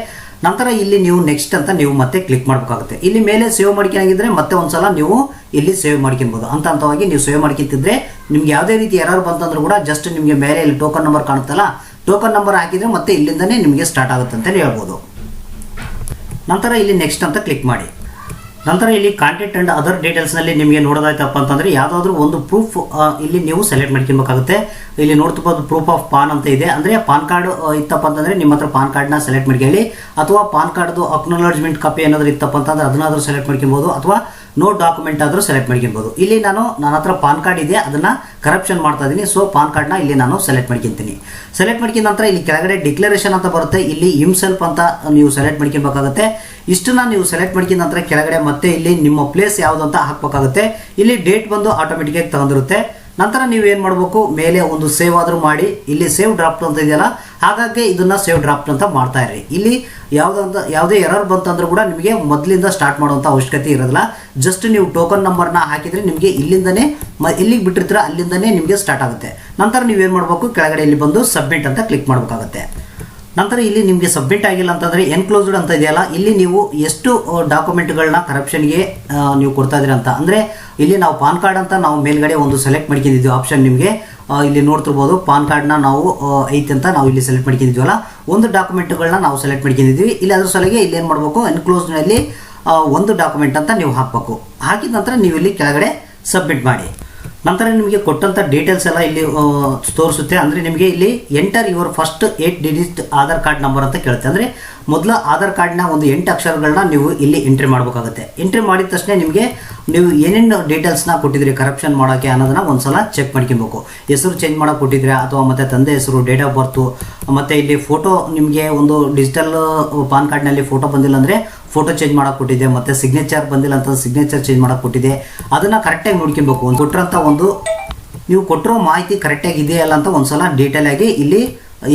ನಂತರ ಇಲ್ಲಿ ನೀವು ನೆಕ್ಸ್ಟ್ ಅಂತ ನೀವು ಮತ್ತೆ ಕ್ಲಿಕ್ ಮಾಡಬೇಕಾಗುತ್ತೆ. ಇಲ್ಲಿ ಮೇಲೆ ಸೇವ್ ಮಾಡ್ಕೊಂಡಿದ್ರೆ ಮತ್ತೆ ಒಂದ್ಸಲ ನೀವು ಇಲ್ಲಿ ಸೇವ್ ಮಾಡ್ಕೊಬೋದು. ಹಂತವಾಗಿ ನೀವು ಸೇವ್ ಮಾಡ್ಕೊಂತಿದ್ರೆ ನಿಮ್ಗೆ ಯಾವುದೇ ರೀತಿ ಎರರ್ ಬಂತಂದ್ರೂ ಕೂಡ ಜಸ್ಟ್ ನಿಮಗೆ ಮೇಲೆ ಇಲ್ಲಿ ಟೋಕನ್ ನಂಬರ್ ಕಾಣುತ್ತಲ್ಲ, ಟೋಕನ್ ನಂಬರ್ ಹಾಕಿದರೆ ಮತ್ತೆ ಇಲ್ಲಿಂದನೇ ನಿಮಗೆ ಸ್ಟಾರ್ಟ್ ಆಗುತ್ತೆ ಅಂತ ಹೇಳ್ಬೋದು. ನಂತರ ಇಲ್ಲಿ ನೆಕ್ಸ್ಟ್ ಅಂತ ಕ್ಲಿಕ್ ಮಾಡಿ. ನಂತರ ಇಲ್ಲಿ ಕಾಂಟ್ಯಾಕ್ಟ್ ಆ್ಯಂಡ್ ಅದರ್ ಡೀಟೇಲ್ಸ್ನಲ್ಲಿ ನಿಮಗೆ ನೋಡೋದಾಯ್ತಪ್ಪ ಅಂತಂದರೆ ಯಾವುದಾದ್ರೂ ಒಂದು ಪ್ರೂಫ್ ಇಲ್ಲಿ ನೀವು ಸೆಲೆಕ್ಟ್ ಮಾಡ್ಕೊಬೇಕಾಗುತ್ತೆ. ಇಲ್ಲಿ ನೋಡ್ತಿರ್ಬೋದು ಪ್ರೂಫ್ ಆಫ್ ಪಾನ್ ಅಂತ ಇದೆ. ಅಂದರೆ ಪಾನ್ ಕಾರ್ಡ್ ಇತ್ತಪ್ಪ ಅಂತಂದರೆ ನಿಮ್ಮ ಹತ್ರ ಪಾನ್ ಕಾರ್ಡ್ನ ಸೆಲೆಕ್ಟ್ ಮಾಡ್ಕೊಳ್ಳಿ, ಅಥವಾ ಪಾನ್ ಕಾರ್ಡ್ದು ಅಕ್ನಾಲಜ್ಮೆಂಟ್ ಕಾಪಿ ಏನಾದರೂ ಇತ್ತಪ್ಪ ಅಂತಂದರೆ ಅದನ್ನಾದರೂ ಸೆಲೆಕ್ಟ್ ಮಾಡ್ಕೊಬೋದು, ಅಥವಾ ನೋ ಡಾಕ್ಯುಮೆಂಟ್ ಆದರೂ ಸೆಲೆಕ್ಟ್ ಮಾಡ್ಕೊಬೋದು. ಇಲ್ಲಿ ನನ್ನ ಹತ್ರ ಪಾನ್ ಕಾರ್ಡ್ ಇದೆ, ಅದನ್ನು ಕರಪ್ಷನ್ ಮಾಡ್ತಾ ಇದ್ದೀನಿ. ಸೊ ಪಾನ್ ಕಾರ್ಡ್ನ ಇಲ್ಲಿ ನಾನು ಸೆಲೆಕ್ಟ್ ಮಾಡ್ಕೊತೀನಿ. ಸೆಲೆಕ್ಟ್ ಮಾಡ್ಕೊಂಡ ನಂತರ ಇಲ್ಲಿ ಕೆಳಗಡೆ ಡಿಕ್ಲರೇಷನ್ ಅಂತ ಬರುತ್ತೆ, ಇಲ್ಲಿ ಹಿಮ್ಸೆಲ್ಫ್ ಅಂತ ನೀವು ಸೆಲೆಕ್ಟ್ ಮಾಡ್ಕೊಬೇಕಾಗುತ್ತೆ. ಇಷ್ಟನ್ನ ನೀವು ಸೆಲೆಕ್ಟ್ ಮಾಡ್ಕೊಂಡ ನಂತರ ಕೆಳಗಡೆ ಮತ್ತೆ ಇಲ್ಲಿ ನಿಮ್ಮ ಪ್ಲೇಸ್ ಯಾವುದು ಅಂತ ಹಾಕಬೇಕಾಗುತ್ತೆ. ಇಲ್ಲಿ ಡೇಟ್ ಬಂದು ಆಟೋಮೆಟಿಕಾಗಿ ತಗೊಂಡಿರುತ್ತೆ. ನಂತರ ನೀವು ಏನು ಮಾಡಬೇಕು, ಮೇಲೆ ಒಂದು ಸೇವ್ ಆದರೂ ಮಾಡಿ, ಇಲ್ಲಿ ಸೇವ್ ಡ್ರಾಫ್ಟ್ ಅಂತ ಇದೆಯಲ್ಲ, ಹಾಗಾಗಿ ಇದನ್ನು ಸೇವ್ ಡ್ರಾಫ್ಟ್ ಅಂತ ಮಾಡ್ತಾ ಇರಿ. ಇಲ್ಲಿ ಯಾವುದೇ ಎರರ್ ಬಂತಂದ್ರೂ ಕೂಡ ನಿಮಗೆ ಮೊದಲಿಂದ ಸ್ಟಾರ್ಟ್ ಮಾಡುವಂಥ ಅವಶ್ಯಕತೆ ಇರೋದಿಲ್ಲ. ಜಸ್ಟ್ ನೀವು ಟೋಕನ್ ನಂಬರ್ನ ಹಾಕಿದರೆ ನಿಮಗೆ ಇಲ್ಲಿಂದನೇ ಎಲ್ಲಿಗೆ ಬಿಟ್ಟಿರ್ತೀರ ಅಲ್ಲಿಂದನೇ ನಿಮಗೆ ಸ್ಟಾರ್ಟ್ ಆಗುತ್ತೆ. ನಂತರ ನೀವೇನು ಮಾಡಬೇಕು, ಕೆಳಗಡೆ ಇಲ್ಲಿ ಬಂದು ಸಬ್ಮಿಟ್ ಅಂತ ಕ್ಲಿಕ್ ಮಾಡಬೇಕಾಗುತ್ತೆ. ನಂತರ ಇಲ್ಲಿ ನಿಮಗೆ ಸಬ್ಮಿಟ್ ಆಗಿಲ್ಲ ಅಂತಂದರೆ ಎನ್ಕ್ಲೋಸ್ಡ್ ಅಂತ ಇದೆಯಲ್ಲ, ಇಲ್ಲಿ ನೀವು ಎಷ್ಟು ಡಾಕ್ಯುಮೆಂಟ್ಗಳನ್ನ ಕರಪ್ಷನ್ಗೆ ನೀವು ಕೊಡ್ತಾ ಇದ್ದೀರ ಅಂತ. ಅಂದರೆ ಇಲ್ಲಿ ನಾವು ಪಾನ್ ಕಾರ್ಡ್ ಅಂತ ನಾವು ಮೇಲ್ಗಡೆ ಒಂದು ಸೆಲೆಕ್ಟ್ ಮಾಡ್ಕೊಂಡಿದ್ದೀವಿ ಆಪ್ಷನ್. ನಿಮಗೆ ಇಲ್ಲಿ ನೋಡ್ತಿರ್ಬೋದು ಪಾನ್ ಕಾರ್ಡ್ನ ನಾವು ಐತೆ ಅಂತ ನಾವು ಇಲ್ಲಿ ಸೆಲೆಕ್ಟ್ ಮಾಡ್ಕೊಂಡಿದ್ವಲ್ಲ, ಒಂದು ಡಾಕ್ಯುಮೆಂಟ್ಗಳನ್ನ ನಾವು ಸೆಲೆಕ್ಟ್ ಮಾಡ್ಕೊಂಡಿದ್ವಿ. ಇಲ್ಲಿ ಅದ್ರ ಸಲುವಾಗಿ ಇಲ್ಲಿ ಏನು ಮಾಡಬೇಕು, ಎನ್ಕ್ಲೋಸ್ನಲ್ಲಿ ಒಂದು ಡಾಕ್ಯುಮೆಂಟ್ ಅಂತ ನೀವು ಹಾಕಬೇಕು. ಹಾಕಿದ ನಂತರ ನೀವು ಇಲ್ಲಿ ಕೆಳಗಡೆ ಸಬ್ಮಿಟ್ ಮಾಡಿ. ನಂತರ ನಿಮಗೆ ಕೊಟ್ಟಂಥ ಡೀಟೇಲ್ಸ್ ಎಲ್ಲ ಇಲ್ಲಿ ತೋರಿಸುತ್ತೆ. ಅಂದರೆ ನಿಮಗೆ ಇಲ್ಲಿ enter your first 8 digit Aadhaar card number ಅಂತ ಕೇಳುತ್ತೆ. ಅಂದರೆ ಮೊದಲ ಆಧಾರ್ ಕಾರ್ಡ್ನ ಒಂದು 8 ಅಕ್ಷರಗಳನ್ನ ನೀವು ಇಲ್ಲಿ ಎಂಟ್ರಿ ಮಾಡಬೇಕಾಗುತ್ತೆ. ಎಂಟ್ರಿ ಮಾಡಿದ ತಕ್ಷಣ ನಿಮಗೆ ನೀವು ಏನೇನು ಡೀಟೇಲ್ಸ್ನ ಕೊಟ್ಟಿದ್ರಿ ಕರಪ್ಷನ್ ಮಾಡೋಕ್ಕೆ ಅನ್ನೋದನ್ನ ಒಂದ್ಸಲ ಚೆಕ್ ಮಾಡ್ಕೊಬೇಕು. ಹೆಸರು ಚೇಂಜ್ ಮಾಡೋಕೆ ಕೊಟ್ಟಿದ್ರೆ ಅಥವಾ ಮತ್ತು ತಂದೆ ಹೆಸರು, ಡೇಟ್ ಆಫ್ ಬರ್ತು, ಮತ್ತು ಇಲ್ಲಿ ಫೋಟೋ ನಿಮಗೆ ಒಂದು ಡಿಜಿಟಲ್ ಪಾನ್ ಕಾರ್ಡ್ನಲ್ಲಿ ಫೋಟೋ ಬಂದಿಲ್ಲ ಅಂದರೆ ಫೋಟೋ ಚೇಂಜ್ ಮಾಡೋಕೆ ಕೊಟ್ಟಿದೆ, ಮತ್ತು ಸಿಗ್ನೇಚರ್ ಬಂದಿಲ್ಲ ಅಂತಂದ್ರೆ ಸಿಗ್ನೇಚರ್ ಚೇಂಜ್ ಮಾಡೋಕೆ ಕೊಟ್ಟಿದೆ. ಅದನ್ನು ಕರೆಕ್ಟಾಗಿ ನೋಡ್ಕೊಬೇಕು. ಒಂದು ಕೊಟ್ಟಿರೋಂಥ ನೀವು ಕೊಟ್ಟಿರೋ ಮಾಹಿತಿ ಕರೆಕ್ಟಾಗಿ ಇದೆಯಲ್ಲ ಅಂತ ಒಂದ್ಸಲ ಡೀಟೇಲ್ ಆಗಿ ಇಲ್ಲಿ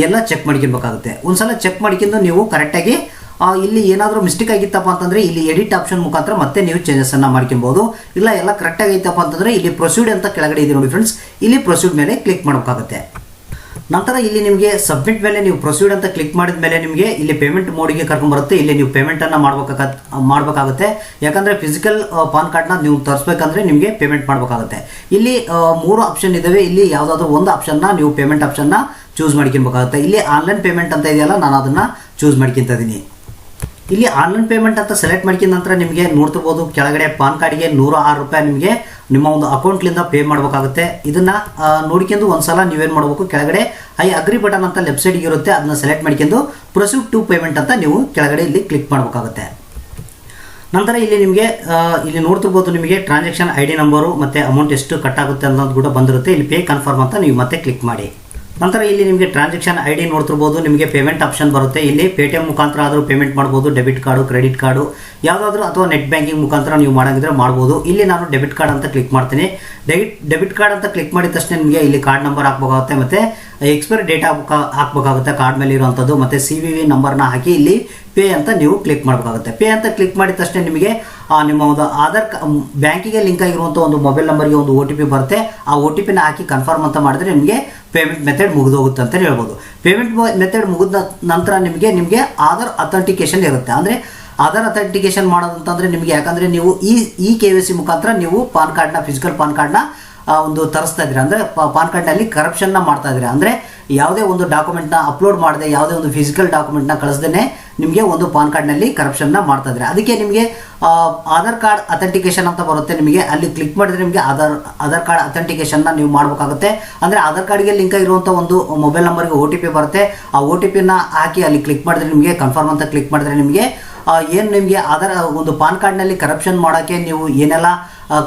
ಎಲ್ಲ ಚೆಕ್ ಮಾಡ್ಕೊಬೇಕಾಗುತ್ತೆ. ಒಂದ್ಸಲ ಚೆಕ್ ಮಾಡ್ಕೊಂಡು ನೀವು ಕರೆಕ್ಟಾಗಿ ಇಲ್ಲಿ ಏನಾದರೂ ಮಿಸ್ಟೇಕ್ ಆಗಿತ್ತಪ್ಪ ಅಂತಂದರೆ ಇಲ್ಲಿ ಎಡಿಟ್ ಆಪ್ಷನ್ ಮುಖಾಂತರ ಮತ್ತೆ ನೀವು ಚೇಂಜಸ್ಸನ್ನು ಮಾಡ್ಕೊಬೋದು. ಇಲ್ಲ ಎಲ್ಲ ಕರೆಕ್ಟಾಗಿ ಐತಪ್ಪ ಅಂತಂದರೆ ಇಲ್ಲಿ ಪ್ರೊಸೀಡ್ ಅಂತ ಕೆಳಗಡೆ ಇದೆ ನೋಡಿ ಫ್ರೆಂಡ್ಸ್, ಇಲ್ಲಿ ಪ್ರೊಸೀಡ್ ಮೇಲೆ ಕ್ಲಿಕ್ ಮಾಡಬೇಕಾಗುತ್ತೆ. ನಂತರ ಇಲ್ಲಿ ನಿಮಗೆ ಸಬ್ಮಿಟ್ ಮೇಲೆ ನೀವು ಪ್ರೊಸೀಡ್ ಅಂತ ಕ್ಲಿಕ್ ಮಾಡಿದ ಮೇಲೆ ನಿಮಗೆ ಇಲ್ಲಿ ಪೇಮೆಂಟ್ ಮೋಡಿಗೆ ಕರ್ಕೊಂಡ್ಬರುತ್ತೆ. ಇಲ್ಲಿ ನೀವು ಪೇಮೆಂಟನ್ನು ಮಾಡಬೇಕಾಗುತ್ತೆ. ಯಾಕಂದರೆ ಫಿಸಿಕಲ್ ಪಾನ್ ಕಾರ್ಡ್ನ ನೀವು ತರಿಸ್ಬೇಕಂದ್ರೆ ನಿಮಗೆ ಪೇಮೆಂಟ್ ಮಾಡಬೇಕಾಗುತ್ತೆ. ಇಲ್ಲಿ 3 ಆಪ್ಷನ್ ಇದ್ದಾವೆ. ಇಲ್ಲಿ ಯಾವುದಾದ್ರೂ ಒಂದು ಆಪ್ಷನ್ನ ನೀವು ಪೇಮೆಂಟ್ ಆಪ್ಷನ್ನ ಚೂಸ್ ಮಾಡ್ಕೊಬೇಕಾಗುತ್ತೆ. ಇಲ್ಲಿ ಆನ್ಲೈನ್ ಪೇಮೆಂಟ್ ಅಂತ ಇದೆಯಲ್ಲ, ನಾನು ಅದನ್ನು ಚೂಸ್ ಮಾಡ್ಕೊತ ಇದ್ದೀನಿ. ಇಲ್ಲಿ ಆನ್ಲೈನ್ ಪೇಮೆಂಟ್ ಅಂತ ಸೆಲೆಕ್ಟ್ ಮಾಡ್ಕೊಂಡ ನಂತರ ನಿಮಗೆ ನೋಡ್ತಿರ್ಬೋದು ಕೆಳಗಡೆ ಪಾನ್ ಕಾರ್ಡ್ಗೆ 106 ರೂಪಾಯಿ ನಿಮಗೆ ನಿಮ್ಮ ಒಂದು ಅಕೌಂಟ್ಲಿಂದ ಪೇ ಮಾಡಬೇಕಾಗುತ್ತೆ. ಇದನ್ನು ನೋಡ್ಕೊಂಡು ಒಂದ್ಸಲ ನೀವೇನು ಮಾಡಬೇಕು, ಕೆಳಗಡೆ ಐ ಅಗ್ರಿ ಬಟನ್ ಅಂತ ಲೆಫ್ಟ್ ಸೈಡ್ಗೆ ಇರುತ್ತೆ, ಅದನ್ನ ಸೆಲೆಕ್ಟ್ ಮಾಡ್ಕೊಂಡು ಪ್ರೊಸೀಡ್ ಟು ಪೇಮೆಂಟ್ ಅಂತ ನೀವು ಕೆಳಗಡೆ ಇಲ್ಲಿ ಕ್ಲಿಕ್ ಮಾಡಬೇಕಾಗುತ್ತೆ. ನಂತರ ಇಲ್ಲಿ ನಿಮಗೆ ಇಲ್ಲಿ ನೋಡ್ತಿರ್ಬೋದು ನಿಮಗೆ ಟ್ರಾನ್ಸಾಕ್ಷನ್ ID ನಂಬರು ಮತ್ತು ಅಮೌಂಟ್ ಎಷ್ಟು ಕಟ್ ಆಗುತ್ತೆ ಅನ್ನೋದು ಕೂಡ ಬಂದಿರುತ್ತೆ. ಇಲ್ಲಿ ಪೇ ಕನ್ಫರ್ಮ್ ಅಂತ ನೀವು ಮತ್ತೆ ಕ್ಲಿಕ್ ಮಾಡಿ. ನಂತರ ಇಲ್ಲಿ ನಿಮಗೆ ಟ್ರಾನ್ಸಾಕ್ಷನ್ ID ನೋಡ್ತಿರ್ಬೋದು, ನಿಮಗೆ ಪೇಮೆಂಟ್ ಆಪ್ಷನ್ ಬರುತ್ತೆ. ಇಲ್ಲಿ ಪೇಟಿಎಮ್ ಮುಖಾಂತರ ಆದರೂ ಪೇಮೆಂಟ್ ಮಾಡ್ಬೋದು, ಡೆಬಿಟ್ ಕಾರ್ಡು, ಕ್ರೆಡಿಟ್ ಕಾರ್ಡು ಯಾವುದಾದ್ರೂ ಅಥವಾ ನೆಟ್ ಬ್ಯಾಂಕಿಂಗ್ ಮುಖಾಂತರ ನೀವು ಮಾಡೋಂಗಿದ್ರೆ ಮಾಡ್ಬೋದು. ಇಲ್ಲಿ ನಾನು ಡೆಬಿಟ್ ಕಾರ್ಡ್ ಅಂತ ಕ್ಲಿಕ್ ಮಾಡ್ತೀನಿ. ಡೆಬಿಟ್ ಕಾರ್ಡ್ ಅಂತ ಕ್ಲಿಕ್ ಮಾಡಿದ ತಕ್ಷಣ ನಿಮಗೆ ಇಲ್ಲಿ ಕಾರ್ಡ್ ನಂಬರ್ ಹಾಕಬೇಕಾಗುತ್ತೆ, ಮತ್ತು ಎಕ್ಸ್ಪೈರಿ ಡೇಟ್ ಹಾಕಬೇಕಾಗುತ್ತೆ ಕಾರ್ಡ್ ಮೇಲೆ ಇರುವಂಥದ್ದು, ಮತ್ತು CVV ನಂಬರ್ನ ಹಾಕಿ ಇಲ್ಲಿ ಪೇ ಅಂತ ನೀವು ಕ್ಲಿಕ್ ಮಾಡಬೇಕಾಗುತ್ತೆ. ಪೇ ಅಂತ ಕ್ಲಿಕ್ ಮಾಡಿದ ತಕ್ಷಣ ನಿಮಗೆ ನಿಮ್ಮ ಒಂದು ಬ್ಯಾಂಕಿಗೆ ಲಿಂಕ್ ಆಗಿರುವಂಥ ಒಂದು ಮೊಬೈಲ್ ನಂಬರ್ಗೆ ಒಂದು OTP ಬರುತ್ತೆ. ಆ OTPನ ಹಾಕಿ ಕನ್ಫರ್ಮ್ ಅಂತ ಮಾಡಿದ್ರೆ ನಿಮಗೆ ಪೇಮೆಂಟ್ ಮೆಥಡ್ ಮುಗಿದೋಗುತ್ತೆ ಅಂತ ಹೇಳ್ಬೋದು. ಪೇಮೆಂಟ್ ಮೆಥಡ್ ಮುಗಿದ ನಂತರ ನಿಮಗೆ ಆಧಾರ್ ಅಥೆಂಟಿಕೇಶನ್ ಇರುತ್ತೆ. ಅಂದರೆ ಆಧಾರ್ ಅಥೆಂಟಿಕೇಶನ್ ಮಾಡೋದಂತಂದರೆ ನಿಮಗೆ, ಯಾಕಂದರೆ ನೀವು ಈ KYC ಮುಖಾಂತರ ನೀವು ಪಾನ್ ಕಾರ್ಡ್ನ ಫಿಸಿಕಲ್ ಪಾನ್ ಕಾರ್ಡ್ನ ಒಂದು ತರಿಸ್ತಾ ಇದ್ದೀರಾ, ಅಂದರೆ ಪಾನ್ ಕಾರ್ಡ್ನಲ್ಲಿ ಕರಪ್ಷನ್ನ ಮಾಡ್ತಾ ಇದ್ದೀರಾ. ಅಂದರೆ ಯಾವುದೇ ಒಂದು ಡಾಕ್ಯುಮೆಂಟ್ನ ಅಪ್ಲೋಡ್ ಮಾಡದೆ, ಯಾವುದೇ ಒಂದು ಫಿಸಿಕಲ್ ಡಾಕ್ಯುಮೆಂಟ್ನ ಕಳಿಸ್ದೇ ನಿಮಗೆ ಒಂದು ಪಾನ್ ಕಾರ್ಡ್ನಲ್ಲಿ ಕರಪ್ಷನ್ನ ಮಾಡ್ತಾ ಇದ್ದಾರೆ. ಅದಕ್ಕೆ ನಿಮಗೆ ಆಧಾರ್ ಕಾರ್ಡ್ ಅಥೆಂಟಿಕೇಶನ್ ಅಂತ ಬರುತ್ತೆ. ನಿಮಗೆ ಅಲ್ಲಿ ಕ್ಲಿಕ್ ಮಾಡಿದ್ರೆ ನಿಮಗೆ ಆಧಾರ್ ಕಾರ್ಡ್ ಅಥೆಂಟಿಕೇಶನ್ನ ನೀವು ಮಾಡಬೇಕಾಗುತ್ತೆ. ಅಂದರೆ ಆಧಾರ್ ಕಾರ್ಡ್ಗೆ ಲಿಂಕ್ ಆಗಿರುವಂಥ ಒಂದು ಮೊಬೈಲ್ ನಂಬರ್ಗೆ OTP ಬರುತ್ತೆ. ಆ OTPನ ಹಾಕಿ ಅಲ್ಲಿ ಕ್ಲಿಕ್ ಮಾಡಿದ್ರೆ ನಿಮಗೆ ಕನ್ಫರ್ಮ್ ಅಂತ ಕ್ಲಿಕ್ ಮಾಡಿದ್ರೆ ನಿಮಗೆ ಏನು ನಿಮಗೆ ಒಂದು ಪಾನ್ ಕಾರ್ಡ್ನಲ್ಲಿ ಕರಪ್ಷನ್ ಮಾಡೋಕ್ಕೆ ನೀವು ಏನೆಲ್ಲ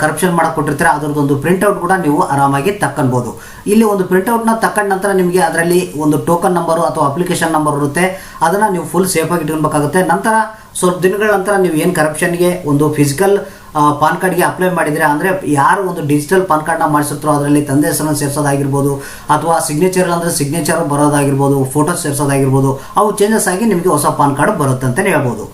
ಕರಪ್ಷನ್ ಮಾಡೋಕೆ ಕೊಟ್ಟಿರ್ತೀರ ಅದರದ್ದು ಒಂದು ಪ್ರಿಂಟ್ಔಟ್ ಕೂಡ ನೀವು ಆರಾಮಾಗಿ ತಕ್ಕೊಳ್ಬೋದು. ಇಲ್ಲಿ ಒಂದು ಪ್ರಿಂಟ್ಔಟ್ನ ತಕ್ಕೊಂಡ ನಂತರ ನಿಮಗೆ ಅದರಲ್ಲಿ ಒಂದು ಟೋಕನ್ ನಂಬರು ಅಥವಾ ಅಪ್ಲಿಕೇಶನ್ ನಂಬರ್ ಇರುತ್ತೆ, ಅದನ್ನು ನೀವು ಫುಲ್ ಸೇಫಾಗಿ ಇಟ್ಕೊಳ್ಬೇಕಾಗುತ್ತೆ. ನಂತರ ಸ್ವಲ್ಪ ದಿನಗಳ ನಂತರ ನೀವು ಏನು ಕರಪ್ಷನ್ಗೆ ಒಂದು ಫಿಸಿಕಲ್ ಪಾನ್ ಕಾರ್ಡ್ಗೆ ಅಪ್ಲೈ ಮಾಡಿದರೆ, ಅಂದರೆ ಯಾರು ಒಂದು ಡಿಜಿಟಲ್ ಪಾನ್ ಕಾರ್ಡ್ನ ಮಾಡಿಸಿರ್ತಾರೋ ಅದರಲ್ಲಿ ತಂದೆ ಹೆಸರನ್ನು ಸೇರಿಸೋದಾಗಿರ್ಬೋದು, ಅಥವಾ ಸಿಗ್ನೇಚರ್ ಅಂದರೆ ಸಿಗ್ನೇಚರ್ ಬರೋದಾಗಿರ್ಬೋದು, ಫೋಟೋಸ್ ಸೇರಿಸೋದಾಗಿರ್ಬೋದು, ಅವು ಚೇಂಜಸ್ ಆಗಿ ನಿಮಗೆ ಹೊಸ ಪಾನ್ ಕಾರ್ಡ್ ಬರುತ್ತೆ ಅಂತಲೇ ಹೇಳ್ಬೋದು.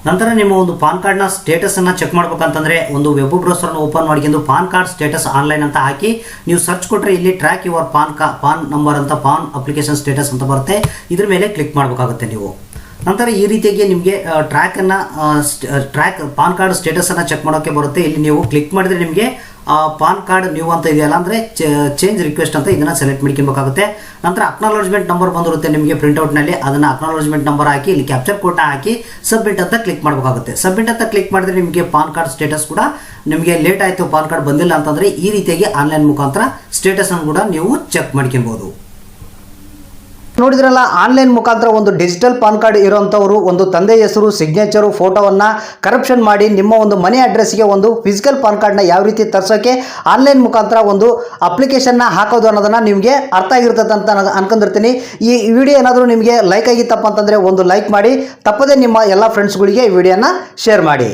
ನಂತರ ನಿಮ್ಮ ಒಂದು ಪಾನ್ ಕಾರ್ಡ್ನ ಸ್ಟೇಟಸನ್ನು ಚೆಕ್ ಮಾಡ್ಬೇಕಂತಂದರೆ ಒಂದು ವೆಬ್ ಬ್ರೌಸರ್ನ ಓಪನ್ ಮಾಡ್ಕೊಂಡು ಪಾನ್ ಕಾರ್ಡ್ ಸ್ಟೇಟಸ್ ಆನ್ಲೈನ್ ಅಂತ ಹಾಕಿ ನೀವು ಸರ್ಚ್ ಕೊಟ್ಟರೆ ಇಲ್ಲಿ ಟ್ರ್ಯಾಕ್ ಯುವರ್ ಪಾನ್ ನಂಬರ್ ಅಂತ ಪಾನ್ ಅಪ್ಲಿಕೇಶನ್ ಸ್ಟೇಟಸ್ ಅಂತ ಬರುತ್ತೆ. ಇದ್ರ ಮೇಲೆ ಕ್ಲಿಕ್ ಮಾಡಬೇಕಾಗುತ್ತೆ ನೀವು. ನಂತರ ಈ ರೀತಿಯಾಗಿ ನಿಮಗೆ ಪಾನ್ ಕಾರ್ಡ್ ಸ್ಟೇಟಸನ್ನು ಚೆಕ್ ಮಾಡೋಕ್ಕೆ ಬರುತ್ತೆ. ಇಲ್ಲಿ ನೀವು ಕ್ಲಿಕ್ ಮಾಡಿದರೆ ನಿಮಗೆ ಪಾನ್ ಕಾರ್ಡ್ ನ್ಯೂ ಅಂತ ಇದೆಯಲ್ಲ, ಅಂದರೆ ಚೇಂಜ್ ರಿಕ್ವೆಸ್ಟ್ ಅಂತ ಇದನ್ನು ಸೆಲೆಕ್ಟ್ ಮಾಡ್ಕೊಬೇಕಾಗುತ್ತೆ. ನಂತರ ಅಕ್ನಾಲಜ್ಮೆಂಟ್ ನಂಬರ್ ಬಂದಿರುತ್ತೆ ನಿಮಗೆ ಪ್ರಿಂಟ್ಔಟ್ನಲ್ಲಿ, ಅದನ್ನು ಅಕ್ನಾಲಜ್ಮೆಂಟ್ ನಂಬರ್ ಹಾಕಿ ಇಲ್ಲಿ ಕ್ಯಾಪ್ಚರ್ ಕೋಡ್ನ ಹಾಕಿ ಸಬ್ಮಿಟ್ ಅಂತ ಕ್ಲಿಕ್ ಮಾಡಬೇಕಾಗುತ್ತೆ. ಸಬ್ಮಿಟ್ ಅಂತ ಕ್ಲಿಕ್ ಮಾಡಿದ್ರೆ ನಿಮಗೆ ಪಾನ್ ಕಾರ್ಡ್ ಸ್ಟೇಟಸ್ ಕೂಡ ನಿಮಗೆ ಲೇಟ್ ಆಯಿತು, ಪಾನ್ ಕಾರ್ಡ್ ಬಂದಿಲ್ಲ ಅಂತಂದರೆ ಈ ರೀತಿಯಾಗಿ ಆನ್ಲೈನ್ ಮುಖಾಂತರ ಸ್ಟೇಟಸನ್ನು ಕೂಡ ನೀವು ಚೆಕ್ ಮಾಡ್ಕೊಬೋದು. ನೋಡಿದ್ರಲ್ಲ, ಆನ್ಲೈನ್ ಮುಖಾಂತರ ಒಂದು ಡಿಜಿಟಲ್ ಪಾನ್ ಕಾರ್ಡ್ ಇರೋಂಥವರು ಒಂದು ತಂದೆ ಹೆಸರು, ಸಿಗ್ನೇಚರು, ಫೋಟೋವನ್ನು ಕರಪ್ಷನ್ ಮಾಡಿ ನಿಮ್ಮ ಒಂದು ಮನೆ ಅಡ್ರೆಸ್ಗೆ ಒಂದು ಫಿಸಿಕಲ್ ಪಾನ್ ಕಾರ್ಡ್ನ ಯಾವ ರೀತಿ ತರಿಸೋಕ್ಕೆ ಆನ್ಲೈನ್ ಮುಖಾಂತರ ಒಂದು ಅಪ್ಲಿಕೇಶನ್ನ ಹಾಕೋದು ಅನ್ನೋದನ್ನು ನಿಮಗೆ ಅರ್ಥ ಆಗಿರ್ತದೆ ಅಂತ ಅನ್ಕೊಂಡಿರ್ತೀನಿ. ಈ ವಿಡಿಯೋ ಏನಾದರೂ ನಿಮಗೆ ಲೈಕ್ ಆಗಿತ್ತಪ್ಪ ಅಂತಂದರೆ ಒಂದು ಲೈಕ್ ಮಾಡಿ, ತಪ್ಪದೇ ನಿಮ್ಮ ಎಲ್ಲ ಫ್ರೆಂಡ್ಸ್ಗಳಿಗೆ ಈ ವಿಡಿಯೋನ ಶೇರ್ ಮಾಡಿ.